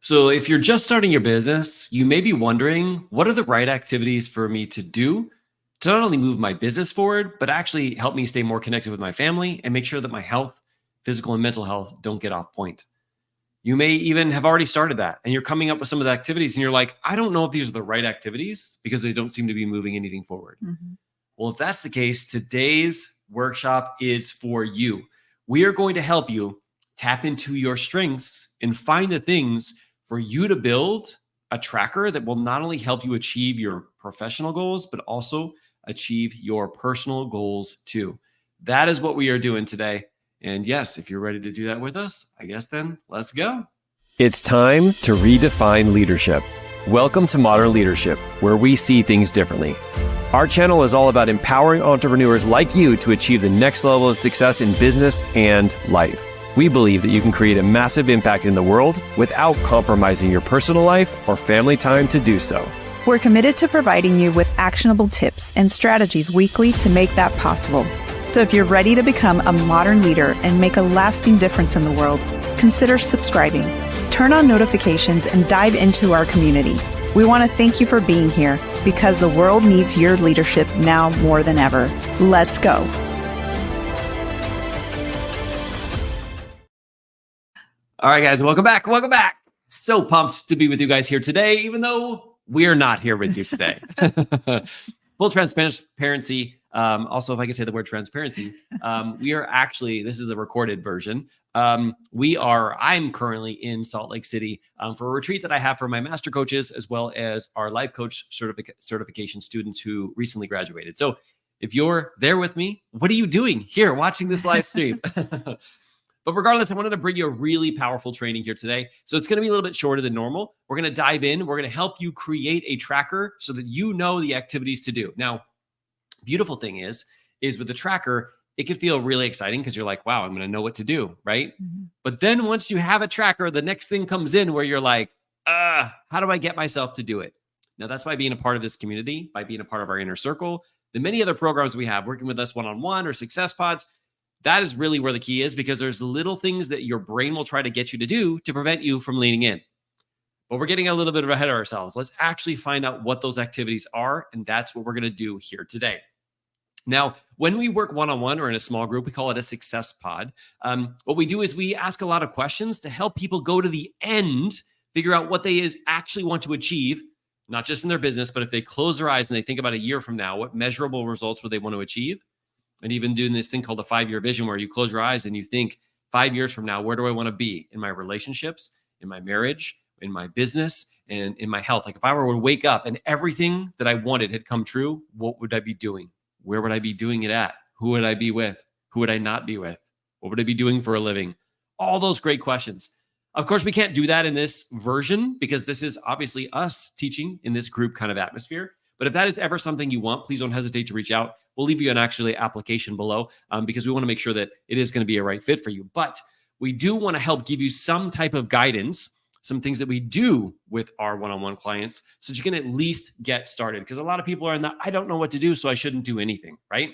So, if you're just starting your business, you may be wondering what are the right activities for me to do to not only move my business forward, but actually help me stay more connected with my family and make sure that my health, physical and mental health, don't get off point. You may even have already started that and you're coming up with some of the activities and you're like, I don't know if these are the right activities because they don't seem to be moving anything forward. Well, if that's the case, today's workshop is for you. We are going to help you tap into your strengths and find the things for you to build a tracker that will not only help you achieve your professional goals, but also achieve your personal goals too. That is what we are doing today. And yes, if you're ready to do that with us, I guess then let's go. It's time to redefine leadership. Welcome to Modern Leadership, where we see things differently. Our channel is all about empowering entrepreneurs like you to achieve the next level of success in business and life. We believe that you can create a massive impact in the world without compromising your personal life or family time to do so. We're committed to providing you with actionable tips and strategies weekly to make that possible. So if you're ready to become a modern leader and make a lasting difference in the world, consider subscribing. Turn on notifications and dive into our community. We want to thank you for being here because the world needs your leadership now more than ever. Let's go. All right, guys, welcome back. Welcome back. So pumped to be with you guys here today, even though we're not here with you today. Full transparency. Also, if I could say the word transparency, we are actually, this is a recorded version. I'm currently in Salt Lake City for a retreat that I have for my master coaches, as well as our life coach certification students who recently graduated. So if you're there with me, what are you doing here watching this live stream? But regardless, I wanted to bring you a really powerful training here today. So it's going to be a little bit shorter than normal. We're going to dive in. We're going to help you create a tracker so that you know the activities to do. Now, beautiful thing is with the tracker, it can feel really exciting because you're like, wow, I'm going to know what to do, right? But then once you have a tracker, the next thing comes in where you're like, how do I get myself to do it? Now, that's by being a part of this community, by being a part of our inner circle, the many other programs we have, working with us one-on-one or success pods. That is really where the key is, because there's little things that your brain will try to get you to do to prevent you from leaning in. But we're getting a little bit ahead of ourselves. Let's actually find out what those activities are. And that's what we're going to do here today. Now, when we work one-on-one or in a small group, we call it a success pod. What we do is we ask a lot of questions to help people go to the end, figure out what they actually want to achieve, not just in their business, but if they close their eyes and they think about a year from now, what measurable results would they want to achieve? And even doing this thing called the 5-year vision, where you close your eyes and you think 5 years from now, where do I want to be in my relationships, in my marriage, in my business, and in my health? Like if I were to wake up and everything that I wanted had come true, what would I be doing? Where would I be doing it at? Who would I be with? Who would I not be with? What would I be doing for a living? All those great questions. Of course, we can't do that in this version because this is obviously us teaching in this group kind of atmosphere. But if that is ever something you want, please don't hesitate to reach out. We'll leave you an application below because we want to make sure that it is going to be a right fit for you. But we do want to help give you some type of guidance, some things that we do with our one-on-one clients so that you can at least get started. Because a lot of people are in the, I don't know what to do, so I shouldn't do anything, right?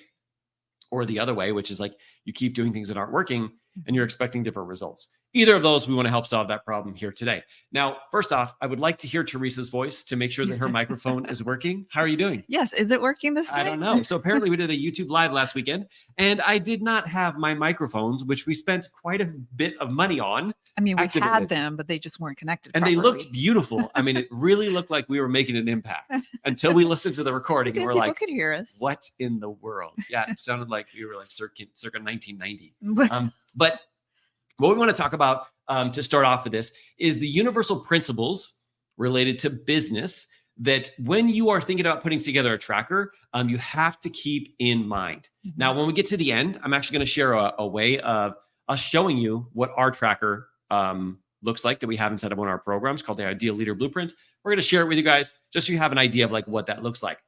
Or the other way, which is like you keep doing things that aren't working and you're expecting different results. Either of those, we want to help solve that problem here today. Now, first off, I would like to hear Teresa's voice to make sure that her microphone is working. How are you doing? Yes. Is it working this time? I don't know. So apparently we did a YouTube live last weekend and I did not have my microphones, which we spent quite a bit of money on. I mean, we activated. had them, but they just weren't connected And properly. they looked beautiful. I mean, it really looked like we were making an impact until we listened to the recording and we're People like, could hear us. what in the world? Yeah, it sounded like we were like circa 1990. But what we want to talk about to start off with this is the universal principles related to business that when you are thinking about putting together a tracker, you have to keep in mind. Now, when we get to the end, I'm actually going to share a way of us showing you what our tracker looks like that we have inside of one of our programs called the Ideal Leader Blueprint. We're going to share it with you guys just so you have an idea of like what that looks like.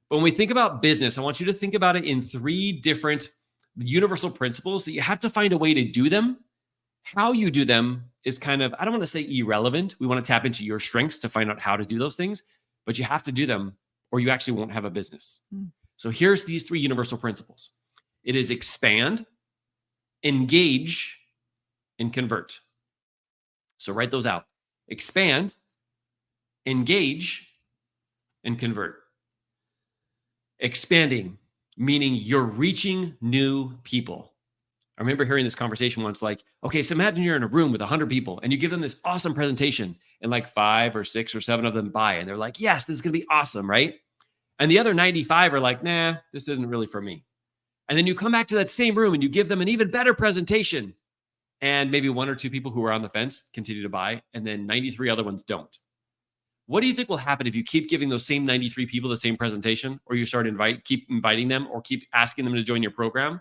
But when we think about business, I want you to think about it in 3 different universal principles that you have to find a way to do them. How you do them is kind of, I don't want to say irrelevant. We want to tap into your strengths to find out how to do those things, but you have to do them or you actually won't have a business. So here's these 3 universal principles. It is expand, engage, and convert. So write those out. expand, engage, and convert. Expanding, meaning you're reaching new people. I remember hearing this conversation once, like, okay, so imagine you're in a room with 100 people and you give them this awesome presentation and like 5 or 6 or 7 of them buy and they're like, yes, this is going to be awesome, right? And the other 95 are like, nah, this isn't really for me. And then you come back to that same room and you give them an even better presentation and maybe 1 or 2 people who are on the fence continue to buy and then 93 other ones don't. What do you think will happen if you keep giving those same 93 people the same presentation, or you start keep inviting them or keep asking them to join your program?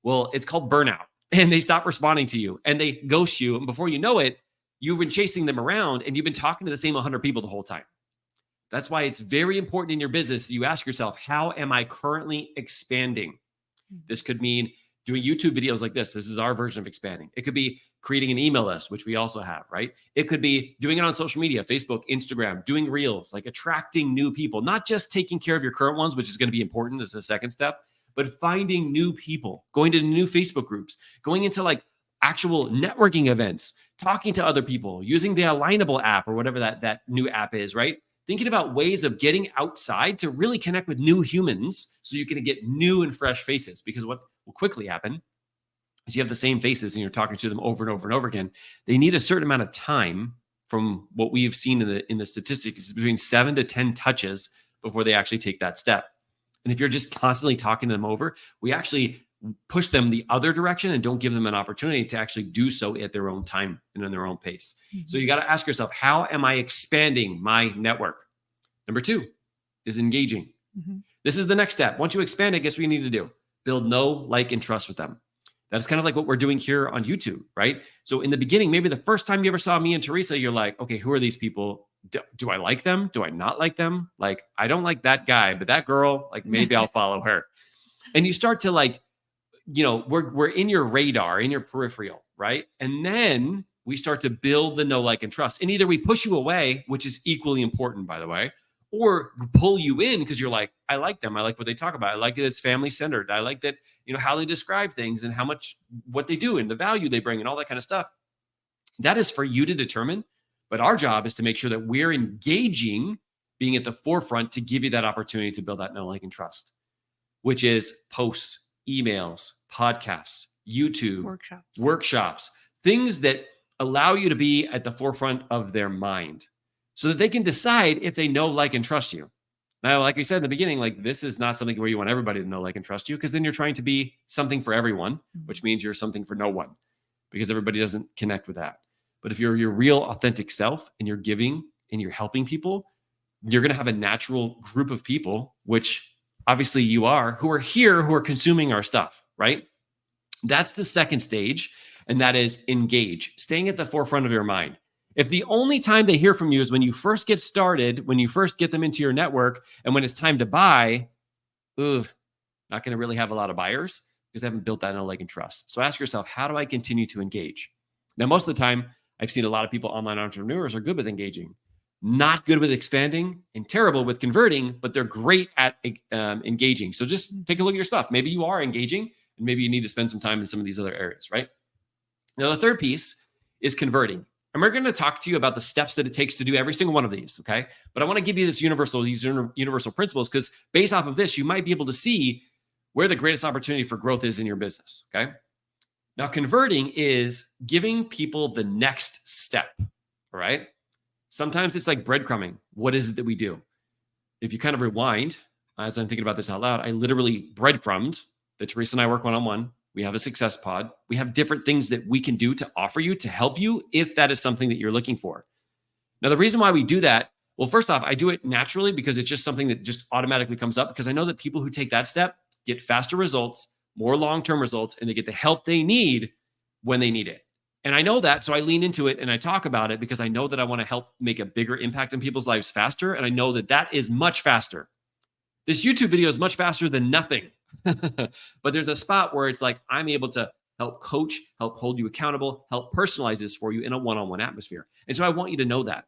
Well, it's called burnout, and they stop responding to you and they ghost you. And before you know it, you've been chasing them around and you've been talking to the same 100 people the whole time. That's why it's very important in your business that you ask yourself, how am I currently expanding? This could mean doing YouTube videos like this. This is our version of expanding. It could be creating an email list, which we also have, right? It could be doing it on social media, Facebook, Instagram, doing reels, like attracting new people, not just taking care of your current ones, which is going to be important as a second step, but finding new people, going to new Facebook groups, going into like actual networking events, talking to other people, using the Alignable app or whatever that new app is, right? Thinking about ways of getting outside to really connect with new humans so you can get new and fresh faces. Because what will quickly happen is you have the same faces and you're talking to them over and over and over again. They need a certain amount of time, from what we've seen in the statistics, between 7 to 10 touches before they actually take that step. And if you're just constantly talking to them over, we actually push them the other direction and don't give them an opportunity to actually do so at their own time and in their own pace. Mm-hmm. So you got to ask yourself, how am I expanding my network? Number 2 is engaging. Mm-hmm. This is the next step. Once you expand it, guess what you need to do? Build know, like, and trust with them. That's kind of like what we're doing here on YouTube, right? So in the beginning, maybe the first time you ever saw me and Teresa, you're like, okay, who are these people? Do I like them? Do I not like them? Like, I don't like that guy, but that girl, like, maybe I'll follow her. And you start to like, we're in your radar, in your peripheral, right? And then we start to build the know, like, and trust. And either we push you away, which is equally important, by the way, or pull you in because you're like, I like them. I like what they talk about. I like that it's family centered. I like that, how they describe things and how much, what they do and the value they bring and all that kind of stuff. That is for you to determine. But our job is to make sure that we're engaging, being at the forefront to give you that opportunity to build that know, like, and trust, which is posts, emails, podcasts, YouTube, workshops, things that allow you to be at the forefront of their mind so that they can decide if they know, like, and trust you. Now, like we said in the beginning, like, this is not something where you want everybody to know, like, and trust you, because then you're trying to be something for everyone, which means you're something for no one, because everybody doesn't connect with that. But if you're your real authentic self and you're giving and you're helping people, you're going to have a natural group of people, which obviously you are, who are here, who are consuming our stuff, right? That's the second stage. And that is engage, staying at the forefront of your mind. If the only time they hear from you is when you first get started, when you first get them into your network, and when it's time to buy, not going to really have a lot of buyers because they haven't built that know, like, and trust. So ask yourself, how do I continue to engage? Now, most of the time, I've seen a lot of people, online entrepreneurs, are good with engaging, not good with expanding, and terrible with converting, but they're great at engaging. So just take a look at your stuff. Maybe you are engaging, and maybe you need to spend some time in some of these other areas, right? Now, the third piece is converting. And we're going to talk to you about the steps that it takes to do every single one of these, okay? But I want to give you these universal principles, because based off of this, you might be able to see where the greatest opportunity for growth is in your business, okay? Now, converting is giving people the next step, all right? Sometimes it's like breadcrumbing. What is it that we do? If you kind of rewind, as I'm thinking about this out loud, I literally breadcrumbed that Teresa and I work one-on-one. We have a success pod. We have different things that we can do to offer you, to help you, if that is something that you're looking for. Now, the reason why we do that, well, first off, I do it naturally because it's just something that just automatically comes up, because I know that people who take that step get faster results, more long-term results, and they get the help they need when they need it. And I know that, so I lean into it and I talk about it because I know that I want to help make a bigger impact in people's lives faster. And I know that that is much faster. This YouTube video is much faster than nothing. But there's a spot where it's like, I'm able to help coach, help hold you accountable, help personalize this for you in a one-on-one atmosphere. And so I want you to know that.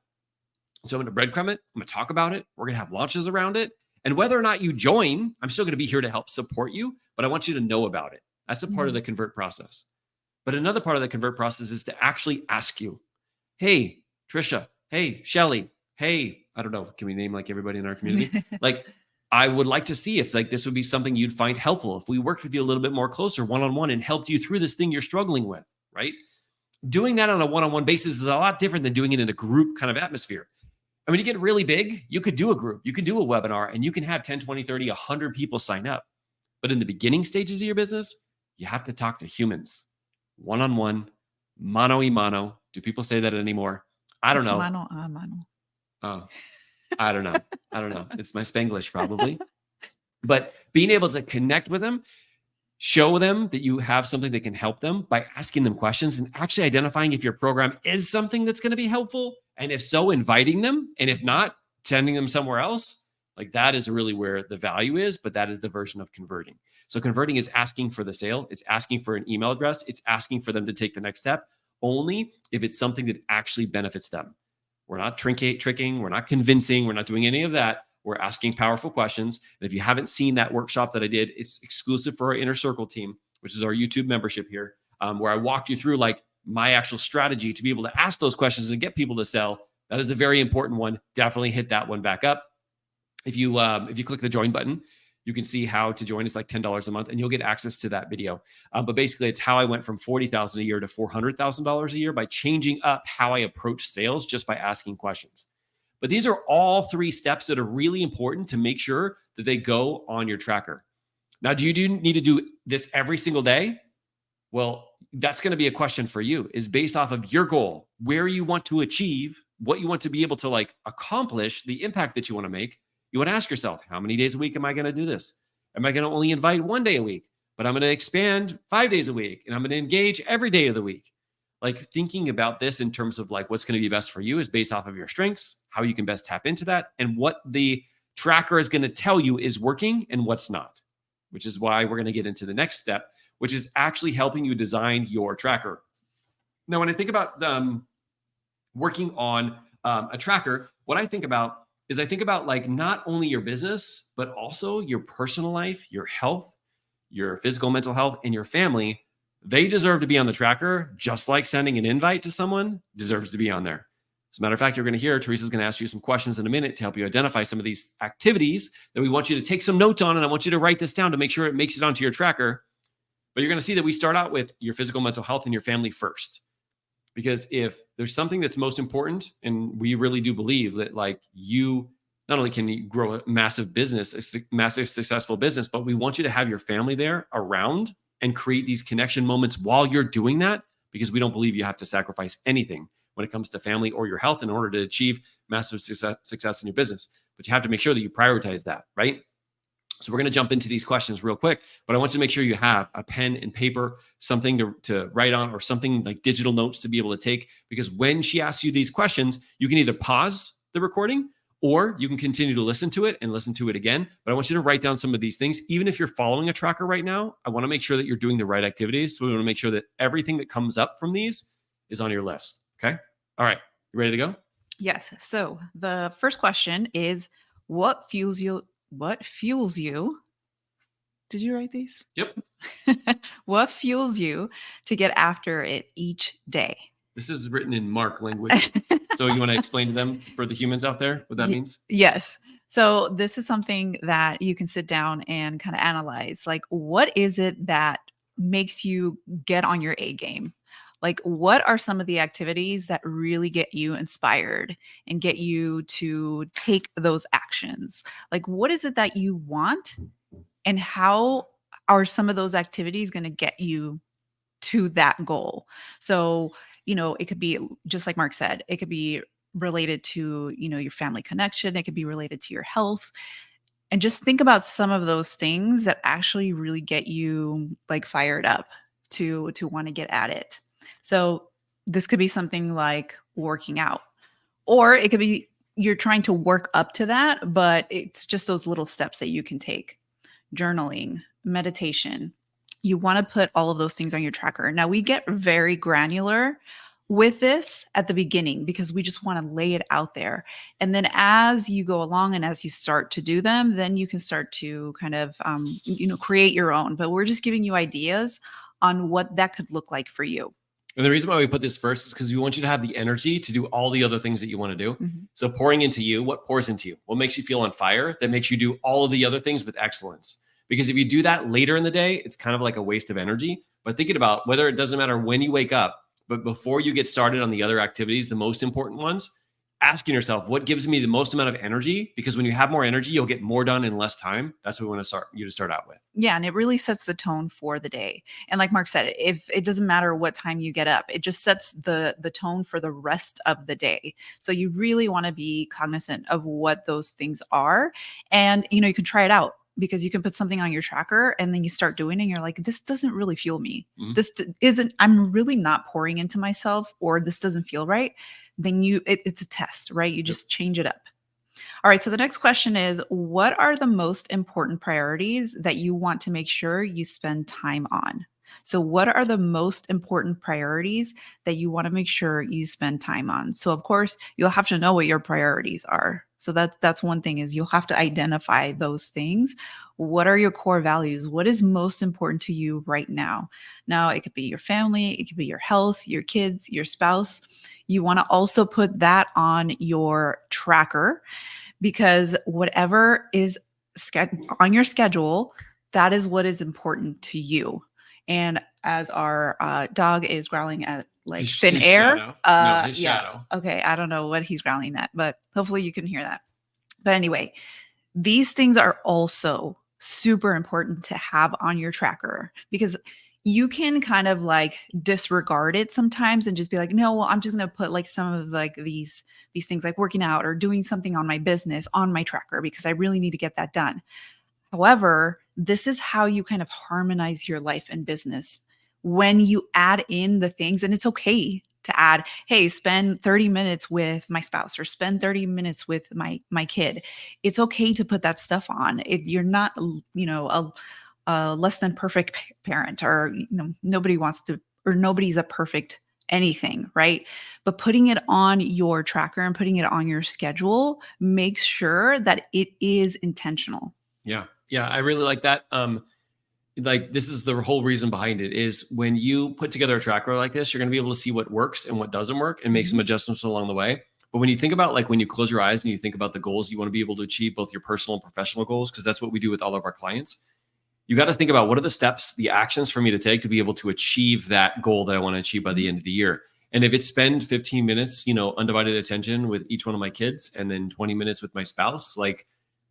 So I'm going to breadcrumb it. I'm going to talk about it. We're going to have launches around it. And whether or not you join, I'm still going to be here to help support you, but I want you to know about it. That's a part of the convert process. But another part of the convert process is to actually ask you, hey, Trisha, hey, Shelly, hey, I don't know, can we name like everybody in our community? Like, I would like to see if like this would be something you'd find helpful if we worked with you a little bit more closer one-on-one and helped you through this thing you're struggling with, right? Doing that on a one-on-one basis is a lot different than doing it in a group kind of atmosphere. I mean, you get really big, you could do a group, you could do a webinar, and you can have 10, 20, 30, 100 people sign up. But in the beginning stages of your business, you have to talk to humans, one-on-one, mano y mano. Do people say that anymore? I don't know. Mano a mano. Oh, I don't know. I don't know. It's my Spanglish probably. But being able to connect with them, show them that you have something that can help them by asking them questions and actually identifying if your program is something that's going to be helpful. And if so, inviting them. And if not, sending them somewhere else. Like that is really where the value is, but that is the version of converting. So converting is asking for the sale. It's asking for an email address. It's asking for them to take the next step only if it's something that actually benefits them. We're not tricking. We're not convincing. We're not doing any of that. We're asking powerful questions. And if you haven't seen that workshop that I did, it's exclusive for our Inner Circle team, which is our YouTube membership here, where I walked you through like my actual strategy to be able to ask those questions and get people to sell. That is a very important one. Definitely hit that one back up. If you click the join button, you can see how to join. It's like $10 a month, and you'll get access to that video. But basically, it's how I went from $40,000 a year to $400,000 a year by changing up how I approach sales just by asking questions. But these are all 3 steps that are really important to make sure that they go on your tracker. Now, do you need to do this every single day? Well, that's going to be a question for you, is based off of your goal, where you want to achieve, what you want to be able to like accomplish, the impact that you want to make. You want to ask yourself, how many days a week am I going to do this? Am I going to only invite 1 day a week, but I'm going to expand 5 days a week, and I'm going to engage every day of the week? Like thinking about this in terms of like what's going to be best for you is based off of your strengths, how you can best tap into that, and what the tracker is going to tell you is working and what's not, which is why we're going to get into the next step, which is actually helping you design your tracker. Now, when I think about working on a tracker, what I think about is like not only your business, but also your personal life, your health, your physical, mental health, and your family. They deserve to be on the tracker, just like sending an invite to someone deserves to be on there. As a matter of fact, you're going to hear Teresa's going to ask you some questions in a minute to help you identify some of these activities that we want you to take some notes on. And I want you to write this down to make sure it makes it onto your tracker. But you're going to see that we start out with your physical, mental health, and your family first. Because if there's something that's most important, and we really do believe that like you, not only can you grow a massive business, a massive successful business, but we want you to have your family there around and create these connection moments while you're doing that, because we don't believe you have to sacrifice anything when it comes to family or your health in order to achieve massive success in your business. But you have to make sure that you prioritize that, right? So we're going to jump into these questions real quick, but I want you to make sure you have a pen and paper, something to write on, or something like digital notes to be able to take, because when she asks you these questions, you can either pause the recording or you can continue to listen to it and listen to it again. But I want you to write down some of these things. Even if you're following a tracker right now, I want to make sure that you're doing the right activities. So we want to make sure that everything that comes up from these is on your list. Okay. All right. You ready to go? Yes. So the first question is, what fuels you? What fuels you? Did you write these? Yep. What fuels you to get after it each day? This is written in Mark language. So you want to explain to them, for the humans out there, what that means? Yes. So this is something that you can sit down and kind of analyze. Like, what is it that makes you get on your A game? Like, what are some of the activities that really get you inspired and get you to take those actions? Like, what is it that you want, and how are some of those activities going to get you to that goal? So, it could be just like Mark said, it could be related to, your family connection. It could be related to your health. And just think about some of those things that actually really get you like fired up to want to get at it. So this could be something like working out, or it could be you're trying to work up to that, but it's just those little steps that you can take. Journaling, meditation. You want to put all of those things on your tracker. Now, we get very granular with this at the beginning because we just want to lay it out there. And then as you go along and as you start to do them, then you can start to kind of, create your own. But we're just giving you ideas on what that could look like for you. And the reason why we put this first is because we want you to have the energy to do all the other things that you want to do. Mm-hmm. So pouring into you, what pours into you? What makes you feel on fire? That makes you do all of the other things with excellence. Because if you do that later in the day, it's kind of like a waste of energy. But thinking about whether it doesn't matter when you wake up, but before you get started on the other activities, the most important ones, asking yourself, what gives me the most amount of energy? Because when you have more energy, you'll get more done in less time. That's what we want to start out with. Yeah. And it really sets the tone for the day. And like Mark said, if it doesn't matter what time you get up, it just sets the tone for the rest of the day. So you really want to be cognizant of what those things are. And, you can try it out, because you can put something on your tracker and then you start doing it and you're like, this doesn't really fuel me. Mm-hmm. This isn't, I'm really not pouring into myself, or this doesn't feel right. Then it's a test, right? You just change it up. All right. So the next question is, what are the most important priorities that you want to make sure you spend time on? So what are the most important priorities that you want to make sure you spend time on? So of course, you'll have to know what your priorities are. So that's one thing, is you'll have to identify those things. What are your core values? What is most important to you right now? Now, it could be your family, it could be your health, your kids, your spouse. You want to also put that on your tracker, because whatever is on your schedule, that is what is important to you. And as our dog is growling at his thin air. His shadow. Okay. I don't know what he's growling at, but hopefully you can hear that. But anyway, these things are also super important to have on your tracker, because you can kind of disregard it sometimes and just be like, no, well, I'm just going to put some of these things like working out or doing something on my business on my tracker, because I really need to get that done. However, this is how you kind of harmonize your life and business when you add in the things. And it's okay to add, hey, spend 30 minutes with my spouse or spend 30 minutes with my kid. It's okay to put that stuff on. You're not, a less than perfect parent, or, nobody wants to, or nobody's a perfect anything, right? But putting it on your tracker and putting it on your schedule makes sure that it is intentional. Yeah, I really like that. This is the whole reason behind it, is when you put together a tracker like this, you're going to be able to see what works and what doesn't work and make some adjustments along the way. But when you think about when you close your eyes and you think about the goals, you want to be able to achieve both your personal and professional goals, because that's what we do with all of our clients. You got to think about, what are the steps, the actions for me to take to be able to achieve that goal that I want to achieve by the end of the year. And if it's spend 15 minutes, undivided attention with each one of my kids, and then 20 minutes with my spouse,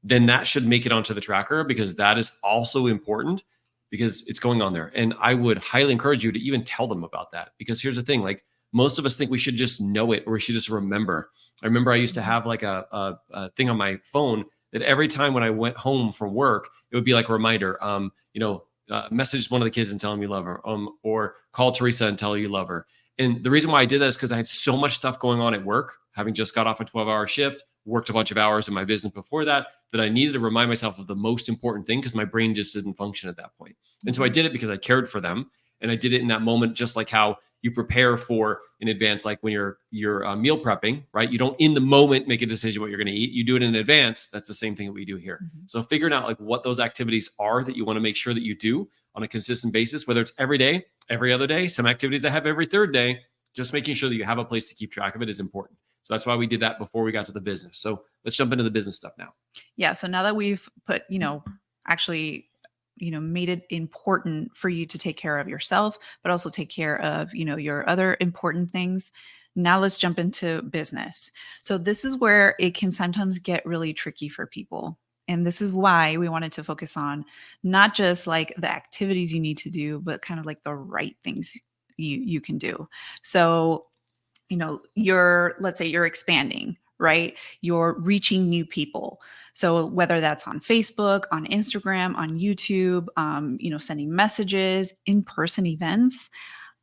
then that should make it onto the tracker, because that is also important, because it's going on there. And I would highly encourage you to even tell them about that, because here's the thing, most of us think we should just know it, or we should just remember. I remember I used to have a thing on my phone that every time when I went home from work, it would be like a reminder, message one of the kids and tell them you love her, or call Teresa and tell her you love her. And the reason why I did that is because I had so much stuff going on at work, having just got off a 12-hour shift, worked a bunch of hours in my business before that I needed to remind myself of the most important thing, because my brain just didn't function at that point. And so I did it because I cared for them. And I did it in that moment, just like how you prepare for in advance, like when you're meal prepping, right? You don't in the moment make a decision what you're going to eat. You do it in advance. That's the same thing that we do here. Mm-hmm. So figuring out what those activities are that you want to make sure that you do on a consistent basis, whether it's every day, every other day, some activities I have every third day, just making sure that you have a place to keep track of it is important. So that's why we did that before we got to the business. So let's jump into the business stuff now. Yeah. So now that we've put, actually, made it important for you to take care of yourself, but also take care of, your other important things. Now let's jump into business. So this is where it can sometimes get really tricky for people. And this is why we wanted to focus on not just the activities you need to do, but kind of the right things you can do. So, let's say you're expanding, right? You're reaching new people. So whether that's on Facebook, on Instagram, on YouTube, sending messages, in-person events,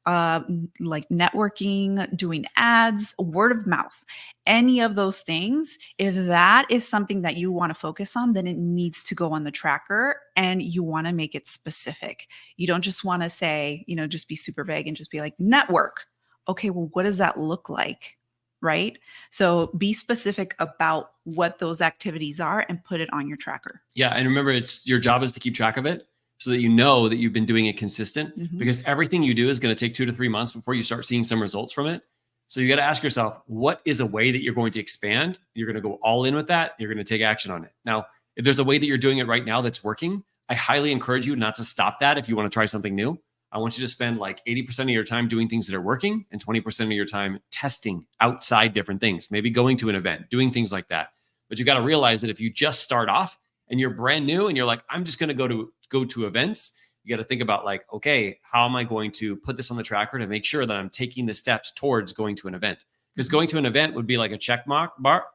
networking, doing ads, word of mouth, any of those things, if that is something that you want to focus on, then it needs to go on the tracker, and you want to make it specific. You don't just want to say, just be super vague and just be like, network. Okay, well, what does that look like? Right? So be specific about what those activities are and put it on your tracker. Yeah. And remember, your job is to keep track of it. so that you know that you've been doing it consistent, because everything you do is going to take 2 to 3 months before you start seeing some results from it. So you got to ask yourself, what is a way that you're going to expand? You're going to go all in with that. You're going to take action on it. Now, if there's a way that you're doing it right now that's working, I highly encourage you not to stop that. If you want to try something new, I want you to spend like 80% of your time doing things that are working and 20% of your time testing outside different things, maybe going to an event, doing things like that. But you got to realize that if you just start off and you're brand new and you're like, I'm just going to go to events, you got to think about like, okay, how am I going to put this on the tracker to make sure that I'm taking the steps towards going to an event? Because going to an event would be like a check mark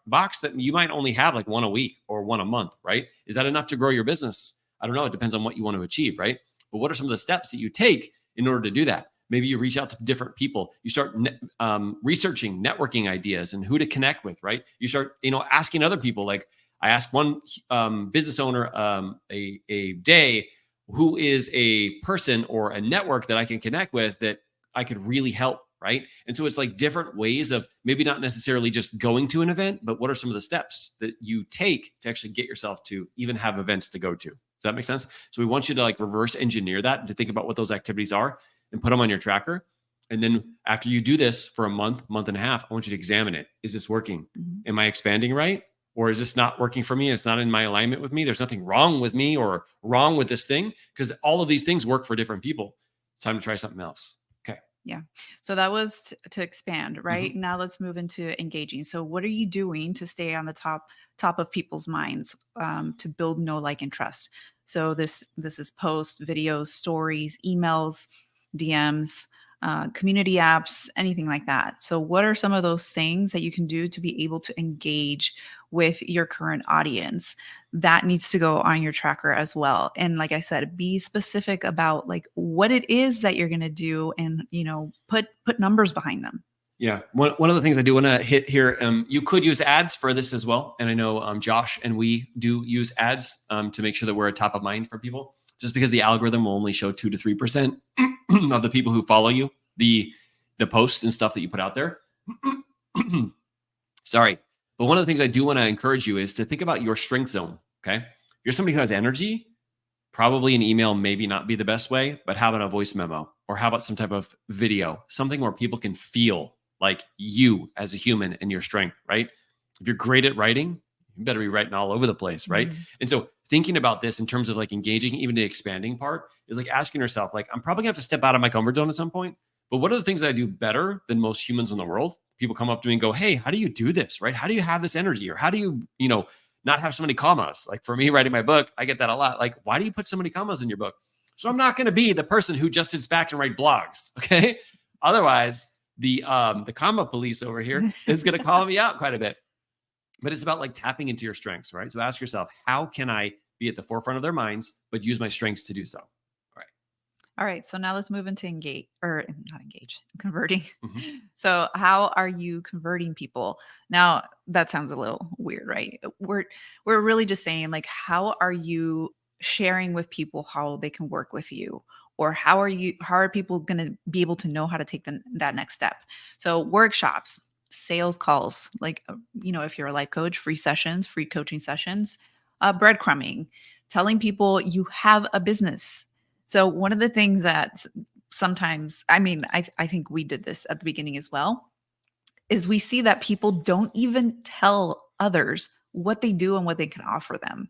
box that you might only have like one a week or one a month, right? Is that enough to grow your business? I don't know. It depends on what you want to achieve, right? But what are some of the steps that you take in order to do that? Maybe you reach out to different people. You start researching networking ideas and who to connect with, right? You start, asking other people. Like I asked one business owner a day, who is a person or a network that I can connect with that I could really help, right? And so it's like different ways of maybe not necessarily just going to an event, but what are some of the steps that you take to actually get yourself to even have events to go to? Does that make sense? So we want you to like reverse engineer that and to think about what those activities are and put them on your tracker. And then after you do this for a month and a half, I want you to examine it. Is this working? Am I expanding right? Or is this not working for me? It's not in my alignment with me. There's nothing wrong with me or wrong with this thing, because all of these things work for different people. It's time to try something else. Okay. Yeah. So that was to expand, right? Now let's move into engaging. So what are you doing to stay on the top of people's minds, to build know, like, and trust? So this is posts, videos, stories, emails, DMs, community apps, anything like that. So what are some of those things that you can do to be able to engage with your current audience? That needs to go on your tracker as well. And like I said, be specific about like what it is that you're going to do, and, put numbers behind them. Yeah. One of the things I do want to hit here, you could use ads for this as well. And I know Josh and we do use ads to make sure that we're top of mind for people, just because the algorithm will only show 2 to 3% of the people who follow you, the posts and stuff that you put out there. Sorry. But one of the things I do want to encourage you is to think about your strength zone. Okay. If you're somebody who has energy, probably an email maybe not be the best way, but how about a voice memo? Or how about some type of video, something where people can feel like you as a human and your strength, right? If you're great at writing, you better be writing all over the place, right? And so thinking about this in terms of like engaging, even the expanding part, is like asking yourself, like, I'm probably gonna have to step out of my comfort zone at some point, but what are the things that I do better than most humans in the world? People come up to me and go, hey, how do you do this, right? How do you have this energy? Or how do you, not have so many commas? Like for me, writing my book, I get that a lot. Like, why do you put so many commas in your book? So I'm not going to be the person who just sits back and write blogs, okay? Otherwise, the comma police over here is going to call me out quite a bit. But it's about like tapping into your strengths, right? So ask yourself, how can I be at the forefront of their minds, but use my strengths to do so? All right. So now let's move into converting. So how are you converting people? Now that sounds a little weird, right? We're really just saying like, how are you sharing with people how they can work with you? Or how are people going to be able to know how to take that next step? So workshops, sales calls, like, if you're a life coach, free sessions, free coaching sessions, breadcrumbing, telling people you have a business. So one of the things that sometimes, I think we did this at the beginning as well, is we see that people don't even tell others what they do and what they can offer them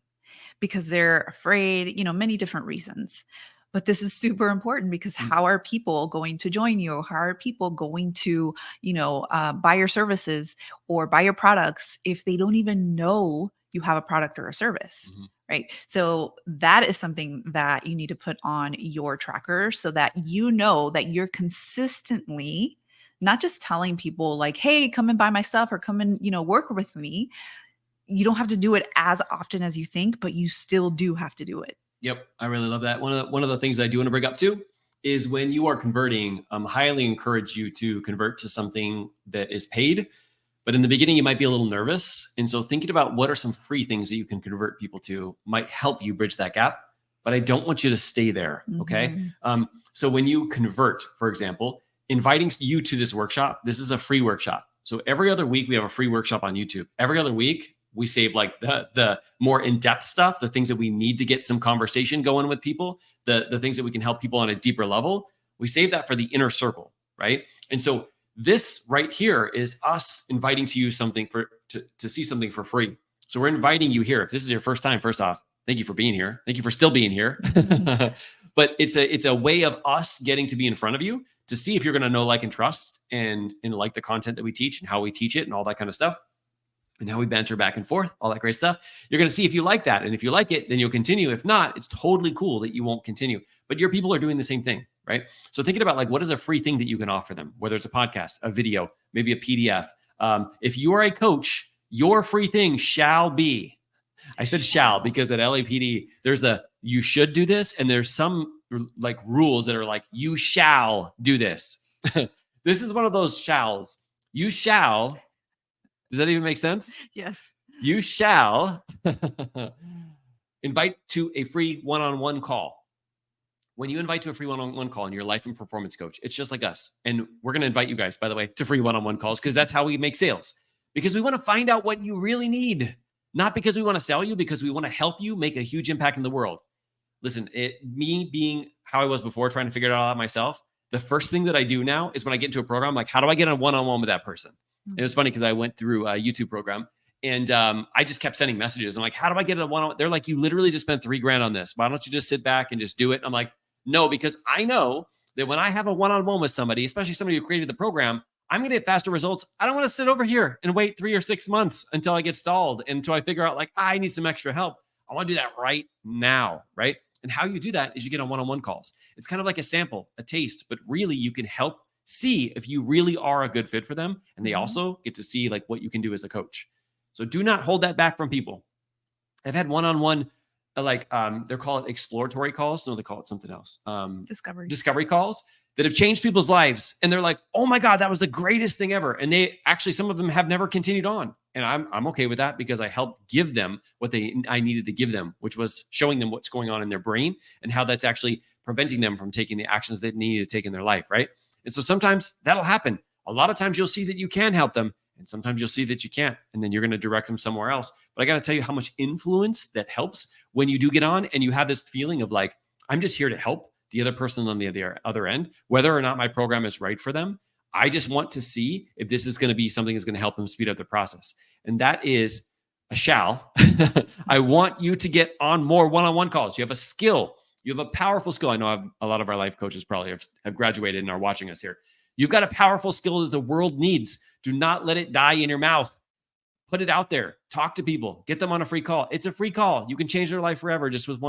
because they're afraid, many different reasons. But this is super important because how are people going to join you? How are people going to, buy your services or buy your products if they don't even know you have a product or a service? Right. So that is something that you need to put on your tracker so that you know that you're consistently not just telling people like, hey, come and buy my stuff or come and, work with me. You don't have to do it as often as you think, but you still do have to do it. Yep. I really love that. One of the things I do want to bring up too is when you are converting, highly encourage you to convert to something that is paid. But in the beginning, you might be a little nervous. And so thinking about what are some free things that you can convert people to might help you bridge that gap. But I don't want you to stay there. Okay. So when you convert, for example, inviting you to this workshop, this is a free workshop. So every other week we have a free workshop on YouTube. Every other week, We save like the more in-depth stuff, the things that we need to get some conversation going with people, the things that we can help people on a deeper level. We save that for the inner circle, right? And so this right here is us inviting to you something to see something for free. So we're inviting you here. If this is your first time, first off, thank you for being here. Thank you for still being here. But it's a way of us getting to be in front of you to see if you're going to know, like, and trust and like the content that we teach and how we teach it and all that kind of stuff. And how we banter back and forth, all that great stuff. You're going to see if you like that. And if you like it, then you'll continue. If not, it's totally cool that you won't continue. But your people are doing the same thing, right? So thinking about like, what is a free thing that you can offer them? Whether it's a podcast, a video, maybe a PDF. If you are a coach, your free thing shall be, I said shall because at LAPD, there's you should do this. And there's some like rules that are like, you shall do this. This is one of those shalls. You shall. Does that even make sense? Yes. You shall invite to a free one-on-one call. When you invite to a free one-on-one call and you're a life and performance coach, it's just like us. And we're going to invite you guys, by the way, to free one-on-one calls because that's how we make sales. Because we want to find out what you really need. Not because we want to sell you, because we want to help you make a huge impact in the world. Listen, me being how I was before, trying to figure it all out myself, the first thing that I do now is when I get into a program, like, how do I get a one-on-one with that person? It was funny because I went through a YouTube program and I just kept sending messages. I'm like, how do I get a one-on-one? They're like, you literally just spent $3,000 on this. Why don't you just sit back and just do it? I'm like, no, because I know that when I have a one-on-one with somebody, especially somebody who created the program, I'm going to get faster results. I don't want to sit over here and wait 3 or 6 months until I get stalled, until I figure out like, I need some extra help. I want to do that right now, right? And how you do that is you get on one-on-one calls. It's kind of like a sample, a taste, but really you can help see if you really are a good fit for them. And they also get to see like what you can do as a coach. So do not hold that back from people. I've had one-on-one, they're called exploratory calls. No, they call it something else. Discovery calls that have changed people's lives. And they're like, oh my God, that was the greatest thing ever. And they actually, some of them have never continued on. And I'm okay with that because I helped give them what I needed to give them, which was showing them what's going on in their brain and how that's actually preventing them from taking the actions they need to take in their life, right? And so sometimes that'll happen. A lot of times you'll see that you can help them, and sometimes you'll see that you can't, and then you're going to direct them somewhere else. But I got to tell you how much influence that helps when you do get on and you have this feeling of like, I'm just here to help the other person on the other end, whether or not my program is right for them. I just want to see if this is going to be something that's going to help them speed up the process. And that is a shall. I want you to get on more one-on-one calls. You have a skill. You have a powerful skill. I know a lot of our life coaches probably have graduated and are watching us here. You've got a powerful skill that the world needs. Do not let it die in your mouth. Put it out there. Talk to people. Get them on a free call. It's a free call. You can change their life forever just with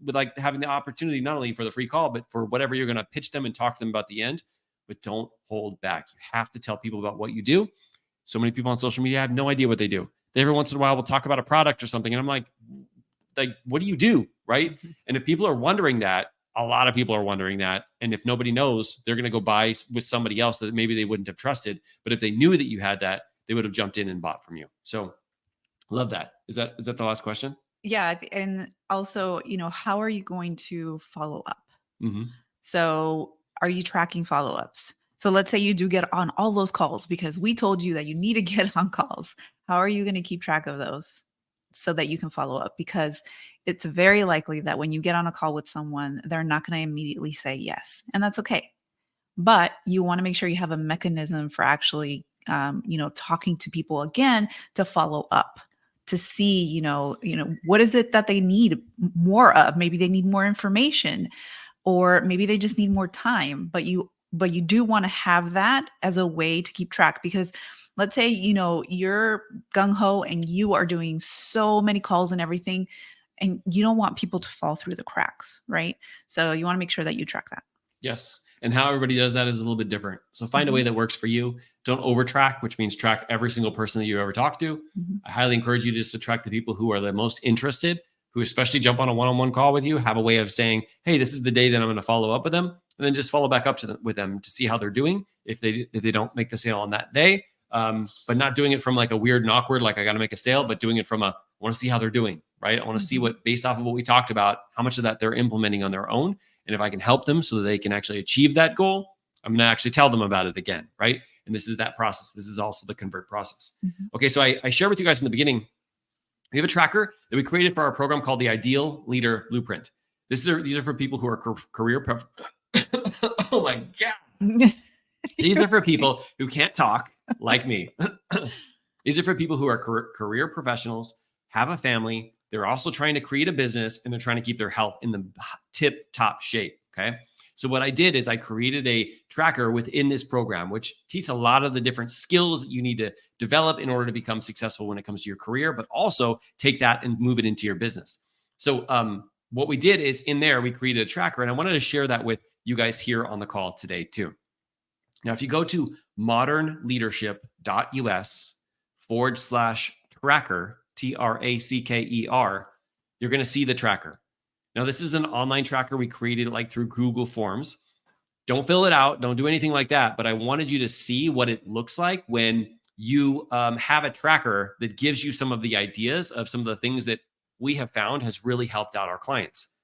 like having the opportunity, not only for the free call, but for whatever you're going to pitch them and talk to them about the end. But don't hold back. You have to tell people about what you do. So many people on social media have no idea what they do. They every once in a while will talk about a product or something. And I'm like, what do you do? Right. Mm-hmm. And if people are wondering that, a lot of people are wondering that. And if nobody knows, they're going to go buy with somebody else that maybe they wouldn't have trusted. But if they knew that you had that, they would have jumped in and bought from you. So love that. Is that the last question? Yeah. And also, how are you going to follow up? Mm-hmm. So are you tracking follow-ups? So let's say you do get on all those calls because we told you that you need to get on calls. How are you going to keep track of those so that you can follow up? Because it's very likely that when you get on a call with someone, they're not going to immediately say yes. And that's okay. But you want to make sure you have a mechanism for actually, talking to people again to follow up, to see, what is it that they need more of? Maybe they need more information, or maybe they just need more time, but you do want to have that as a way to keep track. Because let's say, you're gung-ho and you are doing so many calls and everything, and you don't want people to fall through the cracks, right? So you want to make sure that you track that. Yes. And how everybody does that is a little bit different. So find a way that works for you. Don't overtrack, which means track every single person that you ever talk to. Mm-hmm. I highly encourage you just to track the people who are the most interested, who especially jump on a one-on-one call with you, have a way of saying, hey, this is the day that I'm going to follow up with them, and then just follow back up with them to see how they're doing. If they don't make the sale on that day, but not doing it from like a weird and awkward, like I got to make a sale, but doing it from I want to see how they're doing, right? I want to see what, based off of what we talked about, how much of that they're implementing on their own. And if I can help them so that they can actually achieve that goal, I'm going to actually tell them about it again, right? And this is that process. This is also the convert process. Mm-hmm. Okay, so I shared with you guys in the beginning We have a tracker that we created for our program called the Ideal Leader Blueprint. These are for people who are career oh my God. These are for people who can't talk like me. These are for people who are career professionals, have a family. They're also trying to create a business, and they're trying to keep their health in the tip top shape. Okay. So what I did is I created a tracker within this program, which teaches a lot of the different skills that you need to develop in order to become successful when it comes to your career, but also take that and move it into your business. So what we did is in there, we created a tracker, and I wanted to share that with you guys here on the call today too. Now, if you go to modernleadership.us/tracker, TRACKER, you're going to see the tracker. Now, this is an online tracker. We created it like through Google Forms. Don't fill it out. Don't do anything like that. But I wanted you to see what it looks like when you have a tracker that gives you some of the ideas of some of the things that we have found has really helped out our clients.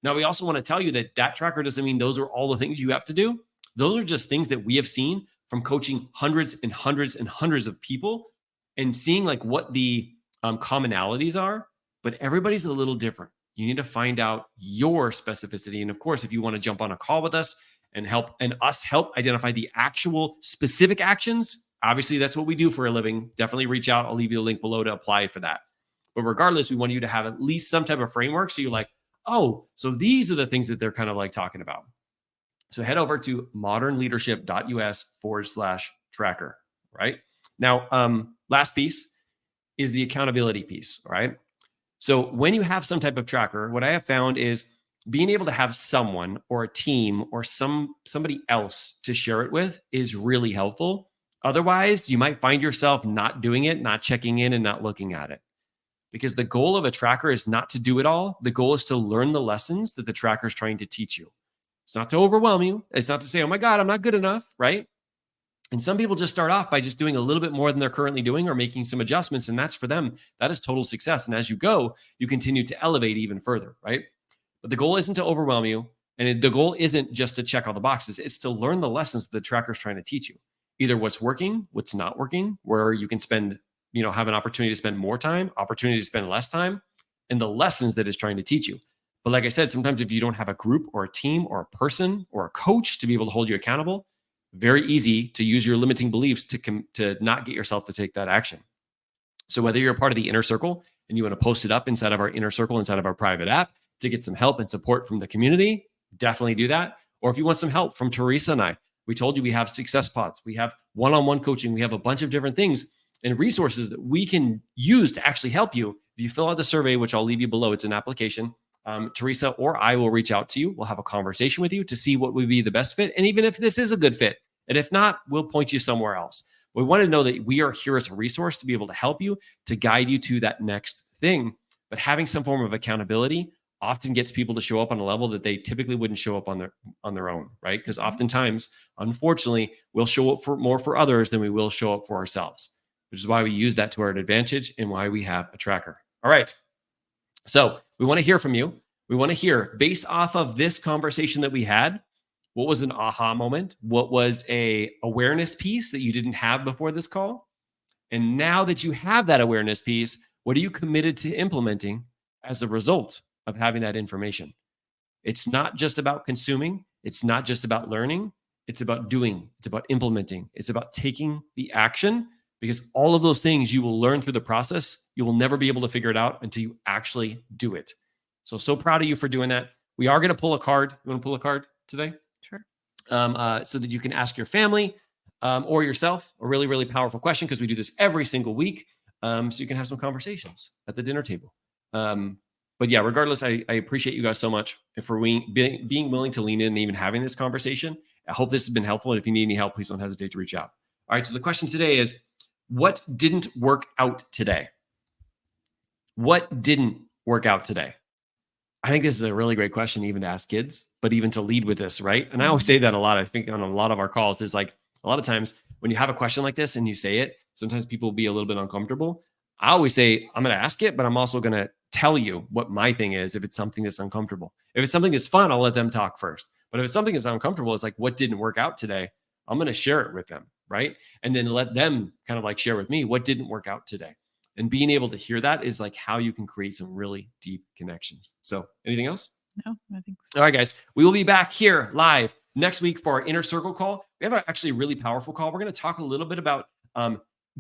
Now, we also want to tell you that that tracker doesn't mean those are all the things you have to do. Those are just things that we have seen from coaching hundreds and hundreds and hundreds of people and seeing like what the commonalities are, but everybody's a little different. You need to find out your specificity. And of course, if you want to jump on a call with us and help identify the actual specific actions, obviously that's what we do for a living. Definitely reach out. I'll leave you a link below to apply for that. But regardless, we want you to have at least some type of framework. So you're like, oh, so these are the things that they're kind of like talking about. So head over to modernleadership.us/tracker, right? Now, last piece is the accountability piece, right? So when you have some type of tracker, what I have found is being able to have someone or a team or somebody else to share it with is really helpful. Otherwise, you might find yourself not doing it, not checking in, and not looking at it. Because the goal of a tracker is not to do it all. The goal is to learn the lessons that the tracker is trying to teach you. It's not to overwhelm you. It's not to say, oh my God, I'm not good enough, right? And some people just start off by just doing a little bit more than they're currently doing or making some adjustments. And that's for them. That is total success. And as you go, you continue to elevate even further, right? But the goal isn't to overwhelm you. And the goal isn't just to check all the boxes. It's to learn the lessons the tracker is trying to teach you. Either what's working, what's not working, where you can spend, have an opportunity to spend more time, opportunity to spend less time, and the lessons that it's trying to teach you. But like I said, sometimes if you don't have a group or a team or a person or a coach to be able to hold you accountable, very easy to use your limiting beliefs to not get yourself to take that action. So whether you're a part of the inner circle and you want to post it up inside of our inner circle, inside of our private app to get some help and support from the community, definitely do that. Or if you want some help from Teresa and I, we told you we have success pods, we have one-on-one coaching, we have a bunch of different things and resources that we can use to actually help you. If you fill out the survey, which I'll leave you below, it's an application. Teresa or I will reach out to you. We'll have a conversation with you to see what would be the best fit. And even if this is a good fit, and if not, we'll point you somewhere else. We want to know that we are here as a resource to be able to help you, to guide you to that next thing. But having some form of accountability often gets people to show up on a level that they typically wouldn't show up on their own, right? Because oftentimes, unfortunately, we'll show up more for others than we will show up for ourselves, which is why we use that to our advantage and why we have a tracker. All right. So we want to hear from you. We want to hear, based off of this conversation that we had, what was an aha moment? What was a awareness piece that you didn't have before this call? And now that you have that awareness piece, what are you committed to implementing as a result of having that information? It's not just about consuming. It's not just about learning. It's about doing. It's about implementing. It's about taking the action, because all of those things you will learn through the process. You will never be able to figure it out until you actually do it. So proud of you for doing that. We are going to pull a card. You want to pull a card today? Sure. So that you can ask your family or yourself a really, really powerful question, because we do this every single week. So you can have some conversations at the dinner table. But yeah, regardless, I appreciate you guys so much for being willing to lean in and even having this conversation. I hope this has been helpful. And if you need any help, please don't hesitate to reach out. All right. So the question today is, what didn't work out today? What didn't work out today? I think this is a really great question, even to ask kids, but even to lead with this, right? And I always say that a lot. I think on a lot of our calls is like, a lot of times when you have a question like this and you say it, sometimes people will be a little bit uncomfortable. I always say, I'm going to ask it, but I'm also going to tell you what my thing is if it's something that's uncomfortable. If it's something that's fun, I'll let them talk first. But if it's something that's uncomfortable, it's like, what didn't work out today? I'm going to share it with them, right? And then let them kind of like share with me what didn't work out today. And being able to hear that is like how you can create some really deep connections. So anything else? No, I think so. All right, guys, we will be back here live next week for our inner circle call. We have actually a really powerful call. We're going to talk a little bit about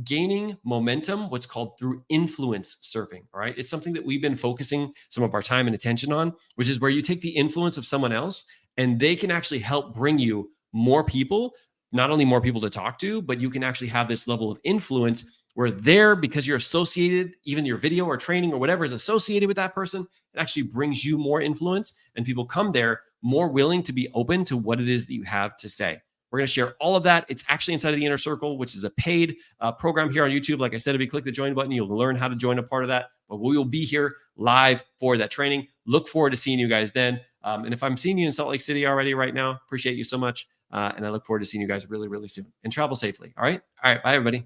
gaining momentum, what's called through influence surfing. All right. It's something that we've been focusing some of our time and attention on, which is where you take the influence of someone else and they can actually help bring you more people, not only more people to talk to, but you can actually have this level of influence where there, because you're associated, even your video or training or whatever is associated with that person, it actually brings you more influence and people come there more willing to be open to what it is that you have to say. We're going to share all of that. It's actually inside of the Inner Circle, which is a paid program here on YouTube. Like I said, if you click the join button, you'll learn how to join a part of that. But we will be here live for that training. Look forward to seeing you guys then. And if I'm seeing you in Salt Lake City already right now, appreciate you so much. And I look forward to seeing you guys really, really soon. And travel safely. All right. All right. Bye, everybody.